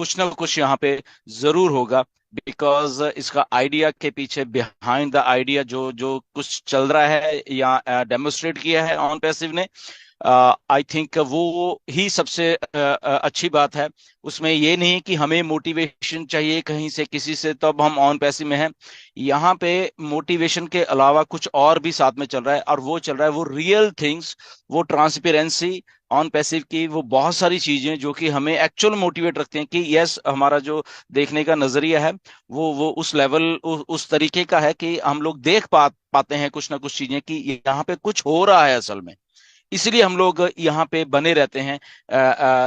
कुछ ना कुछ यहाँ पे जरूर होगा, बिकॉज इसका आइडिया के पीछे, बिहाइंड द आइडिया जो जो कुछ चल रहा है या डेमोस्ट्रेट किया है ऑन पैसिव ने, आई थिंक वो ही सबसे अच्छी बात है। उसमें ये नहीं कि हमें मोटिवेशन चाहिए कहीं से किसी से तब हम ऑन पैसिव में हैं। यहाँ पे मोटिवेशन के अलावा कुछ और भी साथ में चल रहा है, और वो चल रहा है वो रियल थिंग्स, वो ट्रांसपेरेंसी ऑन पैसिव की, वो बहुत सारी चीजें जो कि हमें एक्चुअल मोटिवेट रखते हैं कि यस, हमारा जो देखने का नजरिया है वो उस लेवल, उस तरीके का है कि हम लोग देख पाते हैं कुछ ना कुछ चीजें कि यहाँ पे कुछ हो रहा है असल में। इसलिए हम लोग यहाँ पे बने रहते हैं।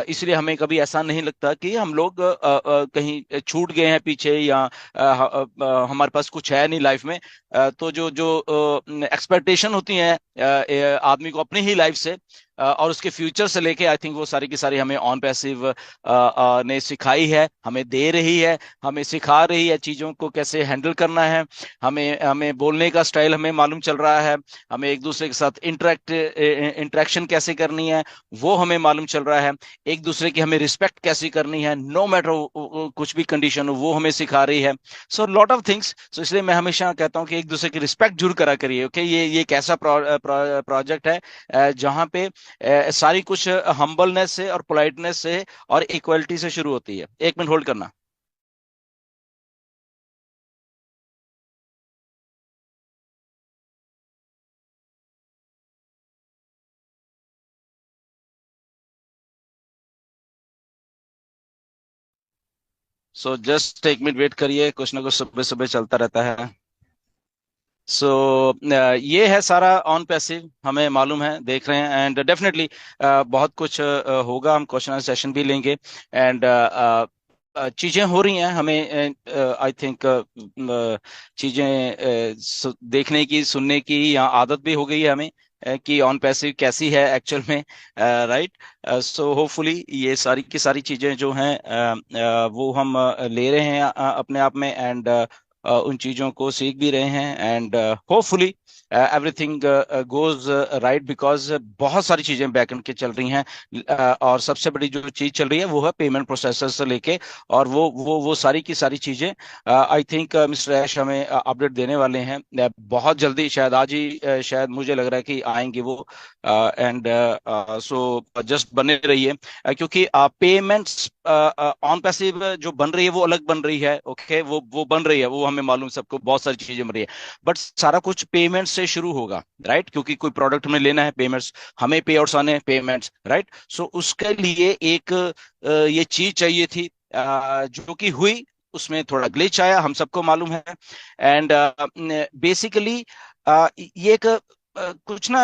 इसलिए हमें कभी ऐसा नहीं लगता कि हम लोग कहीं छूट गए हैं पीछे, या हमारे पास कुछ है नहीं लाइफ में। तो जो जो एक्सपेक्टेशन होती हैं आदमी को अपनी ही लाइफ से और उसके फ्यूचर से लेके, आई थिंक वो सारी की सारी हमें ऑन पैसिव ने सिखाई है, हमें दे रही है, हमें सिखा रही है चीजों को कैसे हैंडल करना है। हमें हमें बोलने का स्टाइल हमें मालूम चल रहा है, हमें एक दूसरे के साथ इंटरेक्शन कैसे करनी है वो हमें मालूम चल रहा है, एक दूसरे की हमें रिस्पेक्ट कैसे करनी है, नो मैटर कुछ भी कंडीशन हो वो हमें सिखा रही है। So lot of things. So इसलिए मैं हमेशा कहता हूँ कि एक दूसरे की रिस्पेक्ट जरूर करा करिए। ओके, ये एक ऐसा प्रोजेक्ट है जहाँ पे सारी कुछ हम्बलनेस से और पोलाइटनेस से और इक्वलिटी से शुरू होती है। एक मिनट होल्ड करना। सो जस्ट एक मिनट वेट करिए, कुछ ना कुछ सुबह सुबह चलता रहता है। सो ये है सारा ऑन पैसिव, हमें मालूम है, देख रहे हैं, एंड डेफिनेटली बहुत कुछ होगा, हम क्वेश्चन सेशन भी लेंगे, एंड चीजें हो रही हैं हमें, आई थिंक चीजें देखने की सुनने की या आदत भी हो गई है हमें, कि ऑन पैसिव कैसी है एक्चुअल में। राइट। सो होपफुली ये सारी की सारी चीजें जो हैं वो हम ले रहे हैं अपने आप में, एंड उन चीजों को सीख भी रहे हैं, and hopefully everything goes right, because बहुत सारी चीजें बैकएंड के चल रही हैं। और सबसे बड़ी जो चीज चल रही है वो है पेमेंट प्रोसेसर से लेके, और वो सारी की सारी चीजें आई थिंक मिस्टर ऐश हमें अपडेट देने वाले हैं बहुत जल्दी, शायद आज ही, शायद मुझे लग रहा है कि आएंगे वो। एंड सो जस्ट बने रहिए, क्योंकि पेमेंट्स ऑन पैसिव जो बन रही है वो अलग बन रही है। ओके, वो बन रही है, वो हमें मालूम, सबको बहुत सारी चीजें बन रही है, बट सारा कुछ पेमेंट से शुरू होगा। राइट, क्योंकि कोई प्रोडक्ट हमें लेना है, पेमेंट्स, हमें पे आउट्स आने हैं, पेमेंट्स। राइट। सो उसके लिए एक ये चीज चाहिए थी जो कि हुई, उसमें थोड़ा ग्लिच आया, हम सबको मालूम है। एंड बेसिकली ये एक कुछ ना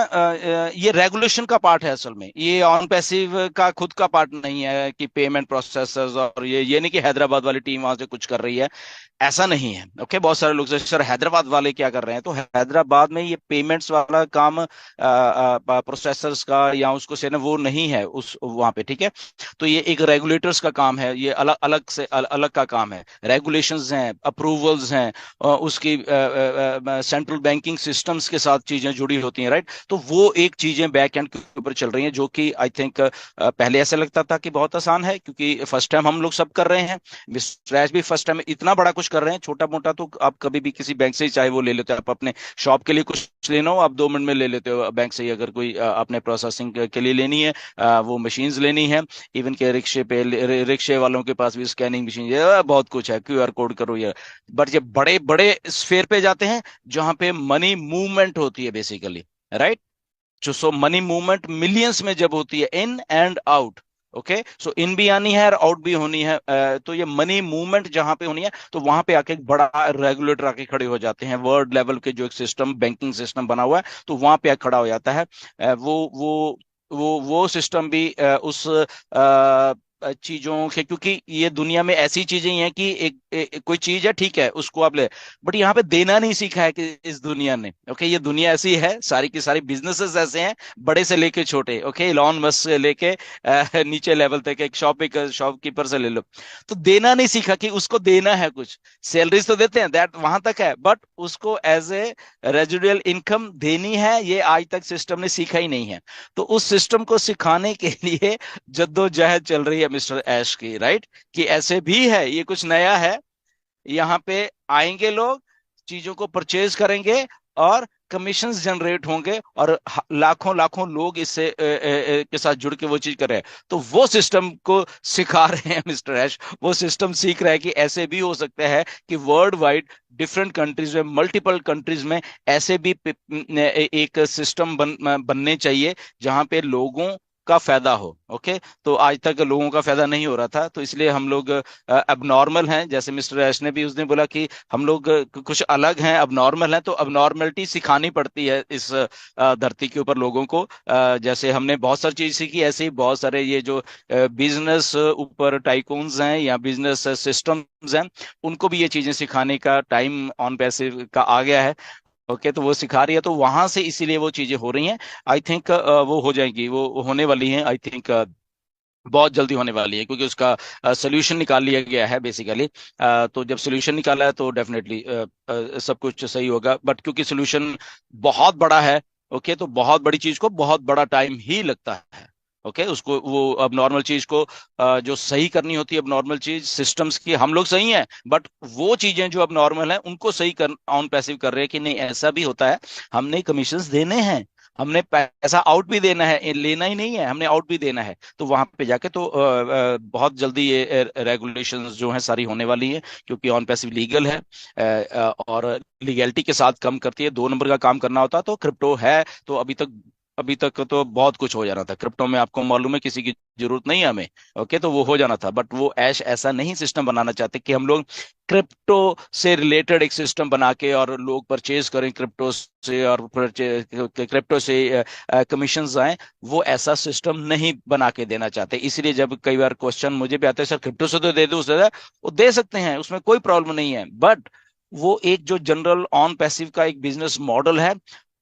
ये रेगुलेशन का पार्ट है असल में, ये ऑन पैसिव का खुद का पार्ट नहीं है कि पेमेंट प्रोसेसर्स, और ये नहीं कि हैदराबाद वाली टीम वहां से कुछ कर रही है, ऐसा नहीं है। ओके, बहुत सारे लोग से, सर हैदराबाद वाले क्या कर रहे हैं, तो हैदराबाद में ये पेमेंट्स वाला काम प्रोसेसर्स का या उसको से ना वो नहीं है उस वहां पे, ठीक है। तो ये एक रेगुलेटर्स का काम है, ये अलग अलग से अलग का काम है, रेगुलेशंस हैं, अप्रूवल्स हैं, उसकी सेंट्रल बैंकिंग सिस्टम्स के साथ चीजें जुड़ी होती हैं। राइट। तो वो एक चीजें बैक एंड के ऊपर चल रही हैं जो कि आई थिंक पहले ऐसा लगता था कि बहुत आसान है, क्योंकि फर्स्ट टाइम हम लोग सब कर रहे हैं, स्क्रैच भी फर्स्ट टाइम इतना बड़ा कुछ कर रहे हैं। छोटा मोटा तो आप कभी भी किसी बैंक से ही चाहे वो ले लेते हो, आप अपने शॉप के लिए कुछ लेना हो आप 2 मिनट में ले लेते हो बैंक से ही, अगर कोई अपने प्रोसेसिंग के लिए लेनी है, वो मशीन्स लेनी है। इवन के रिक्शे पे रिक्शे वालों के पास भी स्कैनिंग मशीन, ये बहुत कुछ है, क्यूआर कोड करो ये। बट ये बड़े बड़े स्फेयर पे जाते हैं जहां पे मनी मूवमेंट होती है बेसिकली। राइट। जो सो मनी मूवमेंट मिलियंस में जब होती है, इन एंड आउट। ओके, सो इन भी आनी है और आउट भी होनी है, तो ये मनी मूवमेंट जहां पे होनी है, तो वहां पे आके एक बड़ा रेगुलेटर आके खड़े हो जाते हैं, वर्ल्ड लेवल के जो एक सिस्टम, बैंकिंग सिस्टम बना हुआ है, तो वहां पे आके खड़ा हो जाता है। वो सिस्टम भी उस चीजों के, क्योंकि ये दुनिया में ऐसी चीजें ही हैं कि कोई चीज है, ठीक है, उसको आप ले, बट यहाँ पे देना नहीं सीखा है कि इस दुनिया ने। ओके, ये दुनिया ऐसी है, सारी की सारी बिजनेसेस ऐसे हैं, बड़े से लेके छोटे। ओके, इलॉन मस्क से लेके नीचे लेवल तक, एक शॉपकीपर से ले लो, तो देना नहीं सीखा कि उसको देना है कुछ। सैलरीज तो देते हैं, दैट वहां तक है, बट उसको एज ए रेजिडुअल इनकम देनी है, ये आज तक सिस्टम ने सीखा ही नहीं है। तो उस सिस्टम को सिखाने के लिए जद्दोजहद चल रही है मिस्टर ऐश की, राइट, कि ऐसे भी है, ये कुछ नया है। यहाँ पे आएंगे लोग, चीजों को परचेज करेंगे और कमीशंस जनरेट होंगे, और लाखों लाखों लोग इससे के साथ जुड़ के वो चीज कर रहे हैं। तो वो सिस्टम को सिखा रहे हैं मिस्टर ऐश, वो सिस्टम सीख रहा है कि ऐसे भी हो सकता है कि वर्ल्ड वाइड डिफरेंट कंट्रीज में, मल्टीपल कंट्रीज में ऐसे भी एक सिस्टम बनने चाहिए जहां पे लोगों का फायदा हो। ओके, तो आज तक लोगों का फायदा नहीं हो रहा था, तो इसलिए हम लोग अब नॉर्मल हैं, जैसे मिस्टर ऐश ने भी उस दिन बोला कि हम लोग कुछ अलग हैं, अब नॉर्मल हैं, तो अब नॉर्मलिटी सिखानी पड़ती है इस धरती के ऊपर लोगों को। जैसे हमने बहुत सारी चीज सीखी, ऐसे ही बहुत सारे ये जो बिजनेस ऊपर टाइकून्स हैं या बिजनेस सिस्टम्स हैं, उनको भी ये चीजें सिखाने का टाइम ऑन पैसिव का आ गया है। ओके, तो वो सिखा रही है, तो वहां से इसीलिए वो चीजें हो रही हैं। आई थिंक वो हो जाएंगी, वो होने वाली हैं, आई थिंक बहुत जल्दी होने वाली है, क्योंकि उसका सोल्यूशन निकाल लिया गया है बेसिकली। तो जब सोल्यूशन निकाला है तो डेफिनेटली सब कुछ सही होगा, बट क्योंकि सोल्यूशन बहुत बड़ा है, ओके, तो बहुत बड़ी चीज को बहुत बड़ा टाइम ही लगता है। ओके, उसको वो अब नॉर्मल चीज को जो सही करनी होती है, अब नॉर्मल चीज सिस्टम्स की हम लोग सही हैं, बट वो चीजें जो अब नॉर्मल हैं उनको सही कर ऑन पैसिव कर रहे हैं कि नहीं ऐसा भी होता है, हमने कमीशंस देने हैं, हमने पैसा आउट भी देना है, लेना ही नहीं है, हमने आउट भी देना है। तो वहां पे जाके तो बहुत जल्दी ये रेगुलेशंस जो हैं सारी होने वाली है, क्योंकि ऑन पैसिव लीगल है, और लीगैलिटी के साथ काम करती है। 2 नंबर का काम करना होता तो क्रिप्टो है, तो अभी तक तो बहुत कुछ हो जाना था क्रिप्टो में, आपको मालूम है, किसी की जरूरत नहीं है हमें। ओके, तो वो हो जाना था, बट वो ऐश ऐसा नहीं सिस्टम बनाना चाहते कि हम लोग क्रिप्टो से रिलेटेड एक सिस्टम बना के और लोग परचेज करें क्रिप्टो से, और क्रिप्टो से कमीशंस आए। वो ऐसा सिस्टम नहीं बना के देना चाहते, इसलिए जब कई बार क्वेश्चन मुझे भी आता है, सर क्रिप्टो से तो दे दो, उससे वो दे सकते हैं, उसमें कोई प्रॉब्लम नहीं है, बट वो एक जो जनरल ऑन पैसिव का एक बिजनेस मॉडल है,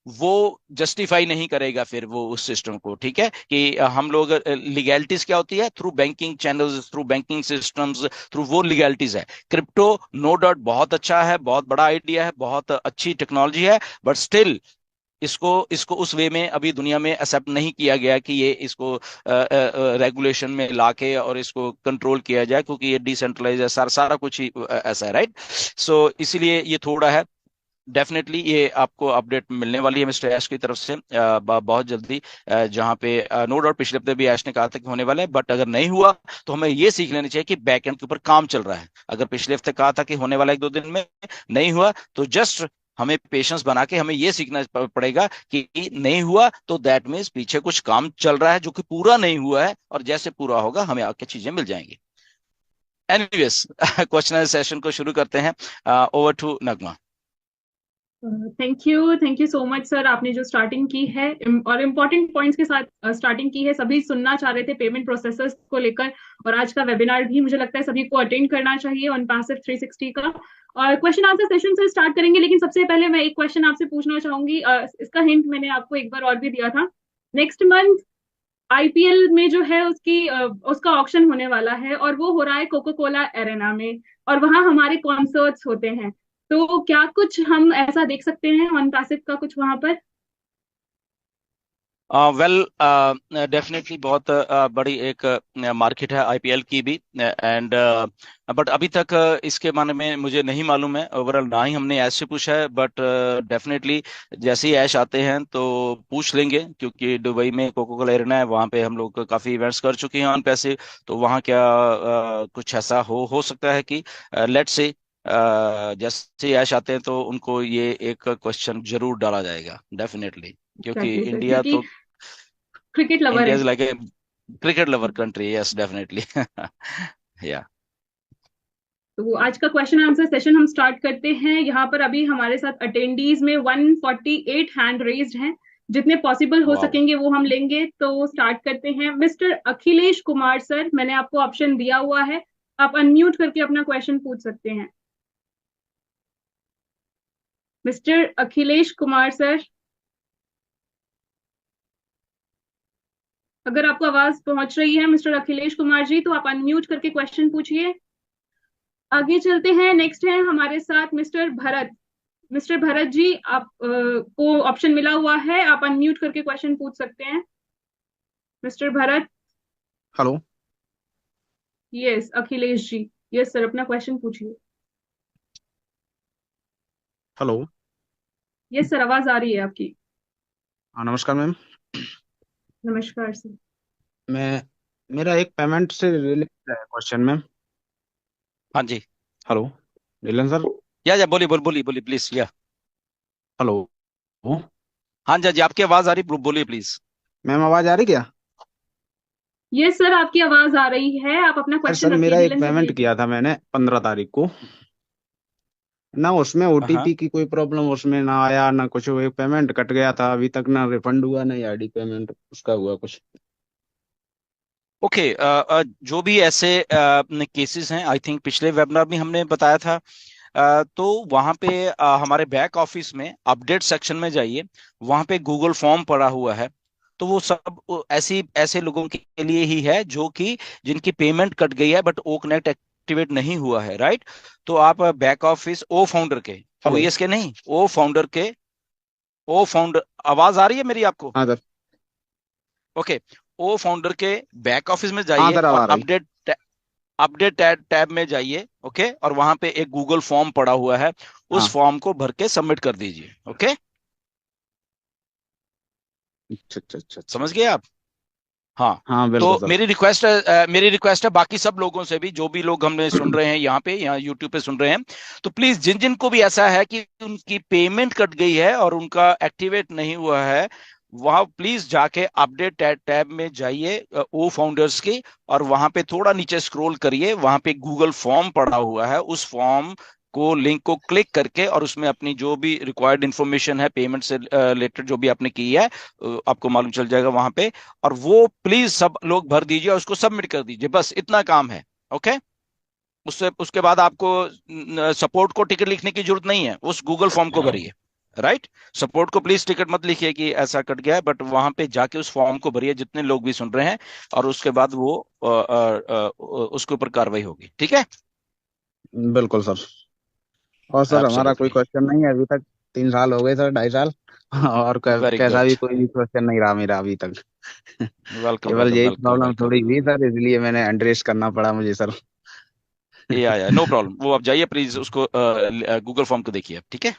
वो जस्टिफाई नहीं करेगा फिर वो उस सिस्टम को। ठीक है, कि हम लोग लीगैलिटीज क्या होती है, through banking channels, through banking systems, through वो लीगैलिटीज है। क्रिप्टो नो डाउट बहुत अच्छा है, बहुत बड़ा आइडिया है, बहुत अच्छी टेक्नोलॉजी है, बट स्टिल इसको इसको उस वे में अभी दुनिया में एक्सेप्ट नहीं किया गया कि ये इसको रेगुलेशन में लाके और इसको कंट्रोल किया जाए, क्योंकि ये डिसेंट्रलाइज है, सारा सारा कुछ ही ऐसा है, राइट। सो इसीलिए ये थोड़ा है। डेफिनेटली ये आपको अपडेट मिलने वाली है मिस्टर ऐश की तरफ से बहुत जल्दी, जहाँ पे नो डाउट पिछले हफ्ते भी ऐश ने कहा था कि होने वाला है, बट अगर नहीं हुआ तो हमें ये सीख लेना चाहिए कि बैक एंड के ऊपर काम चल रहा है। अगर पिछले हफ्ते कहा था कि होने वाला है 1-2 दिन में, नहीं हुआ, तो जस्ट हमें पेशेंस बना के हमें ये सीखना पड़ेगा कि नहीं हुआ तो दैट मीन्स पीछे कुछ काम चल रहा है जो कि पूरा नहीं हुआ है, और जैसे पूरा होगा हमें आगे चीजें मिल जाएंगी। एनीवेज क्वेश्चन सेशन को शुरू करते हैं। Over to Nagma. Thank you so much sir. आपने जो स्टार्टिंग की है और इम्पोर्टेंट पॉइंट्स के साथ स्टार्टिंग की है, सभी सुनना चाह रहे थे पेमेंट प्रोसेसर्स को लेकर, और आज का वेबिनार भी मुझे लगता है सभी को अटेंड करना चाहिए ऑन पैसिव 360 का। और क्वेश्चन आंसर सेशन से स्टार्ट करेंगे, लेकिन सबसे पहले मैं एक क्वेश्चन आपसे पूछना चाहूंगी। इसका हिंट मैंने आपको एक बार और भी दिया था। नेक्स्ट मंथ आईपीएल में जो है उसका ऑक्शन होने वाला है, और वो हो रहा है कोको कोला एरेना में, और वहां हमारे कॉन्सर्ट्स होते हैं। तो क्या कुछ हम ऐसा देख सकते हैं ऑन पैसिव का कुछ वहां पर? वेल, डेफिनेटली बहुत बड़ी एक मार्केट है आईपीएल की भी, एंड बट अभी तक इसके बारे में मुझे नहीं मालूम है ओवरऑल, ना ही हमने ऐश से पूछा है, बट डेफिनेटली जैसे ही ऐश आते हैं तो पूछ लेंगे, क्योंकि दुबई में कोको कोला एरिना है, वहाँ पे हम लोग काफ़ी इवेंट्स कर चुके हैं ऑन पैसे। तो वहाँ क्या कुछ ऐसा हो सकता है कि लेट्स से जैसे ही ऐश आते हैं तो उनको ये एक क्वेश्चन जरूर डाला जाएगा डेफिनेटली, क्योंकि एग्जैक्टली सर, इंडिया क्योंकि तो क्रिकेट लवर इंडिया है। Is like a cricket lover country, yes definitely. या तो आज का क्वेश्चन आंसर सेशन हम स्टार्ट करते हैं। यहाँ पर अभी हमारे साथ अटेंडीज में 148 हैंड रेज्ड हैं। जितने पॉसिबल हो वाओ। सकेंगे वो हम लेंगे, तो स्टार्ट करते हैं। मिस्टर अखिलेश कुमार सर, मैंने आपको ऑप्शन दिया हुआ है, आप अनम्यूट करके अपना क्वेश्चन पूछ सकते हैं। मिस्टर अखिलेश कुमार सर, अगर आपको आवाज पहुंच रही है मिस्टर अखिलेश कुमार जी, तो आप अनम्यूट करके क्वेश्चन पूछिए। आगे चलते हैं। नेक्स्ट है हमारे साथ मिस्टर भरत। मिस्टर भरत जी, आप को ऑप्शन मिला हुआ है, आप अनम्यूट करके क्वेश्चन पूछ सकते हैं। Mister Bharat. Hello. Yes Akhilesh ji. Yes sir, अपना क्वेश्चन पूछिए। हेलो। यस सर, आवाज आ रही है आपकी। हाँ, नमस्कार मैम। नमस्कार सर। मैं मेरा एक पेमेंट से रिलेटेड है क्वेश्चन मैम। हाँ जी। Hello, नीलन sir. या बोलिए बोलिए बोलिए प्लीज या। हेलो। हाँ जी हाँ जी, आपकी आवाज आ रही, बोलिए प्लीज। मैम आवाज आ रही क्या? यस सर, आपकी आवाज आ रही है, आप अपना सर क्वेश्चन सर, रखिए मेरा एक नीलन सर के पेमेंट लिए। किया था मैंने 15 तारीख को। ना उसमें हाँ। ओटीपी की कोई प्रॉब्लम उसमें ना आया ना कुछ, वो एक पेमेंट कट गया था, अभी तक ना रिफंड हुआ ना आईडी पेमेंट उसका हुआ कुछ। ओके। जो भी ऐसे केसेस हैं, आई थिंक पिछले वेबिनार में हमने बताया था। तो वहां पे हमारे बैक ऑफिस में अपडेट सेक्शन में जाइए। वहां पे गूगल फॉर्म पड़ा हुआ है। तो वो सब ऐसी ऐसे लोगों के लिए ही है जो कि जिनकी पेमेंट कट गई है बट ओ कनेक्ट एक्टिवेट नहीं हुआ है, राइट। तो आप बैक ऑफिस ओ फाउंडर के, हेलो। ओएस के नहीं, ओ फाउंडर के, ओ फाउंडर, आवाज आ रही है मेरी आपको? हाँ सर। ओके। ओ फाउंडर के बैक ऑफिस में हाँ जाइए सर, अब और आ रही। अपडेट टैब में जाइए। ओके, और वहां पे एक गूगल फॉर्म पड़ा हुआ है। उस हाँ। फॉर्म को भर के सबमिट कर दीजिए। ओके, अच्छा अच्छा अच्छा अच्छा। समझ गए आप? हाँ। हाँ बिल्कुल तो सर। मेरी रिक्वेस्ट है बाकी सब लोगों से भी, जो भी लोग हमने सुन रहे हैं यहाँ यूट्यूब पे सुन रहे हैं। तो प्लीज जिन जिन को भी ऐसा है कि उनकी पेमेंट कट गई है और उनका एक्टिवेट नहीं हुआ है, वहां प्लीज जाके अपडेट टैब में जाइए, ओ फाउंडर्स की। और वहां पे थोड़ा नीचे स्क्रॉल करिए, वहां पे गूगल फॉर्म पड़ा हुआ है। उस फॉर्म को, लिंक को क्लिक करके और उसमें अपनी जो भी रिक्वायर्ड इंफॉर्मेशन है पेमेंट से रिलेटेड जो भी आपने की है, आपको मालूम चल जाएगा वहां पे। और वो प्लीज सब लोग भर दीजिए और उसको सबमिट कर दीजिए, बस इतना काम है। ओके। उससे उसके बाद आपको सपोर्ट को टिकट लिखने की जरूरत नहीं है, उस गूगल फॉर्म को भरिए। राइट। सपोर्ट को प्लीज टिकट मत लिखिए कि ऐसा कट गया है, बट वहां पे जाके उस फॉर्म को भरिए जितने लोग भी सुन रहे हैं। और उसके बाद वो उसके ऊपर कार्रवाई होगी, ठीक है। बिल्कुल सर। और सर हमारा कोई एब्सोल्युटली। क्वेश्चन नहीं है अभी तक। 3 साल हो गए सर, 2.5 साल। और वेरी कैसा भी गुड। कोई भी क्वेश्चन नहीं रहा मेरा अभी तक। वेलकम केवल वेलकम यही वेलकम प्रॉब्लम वेलकम। थोड़ी हुई सर, इसलिए मैंने एड्रेस करना पड़ा मुझे सर। या नो प्रॉब्लम, वो आप जाइए प्लीज उसको, गूगल फॉर्म को देखिए, ठीक है।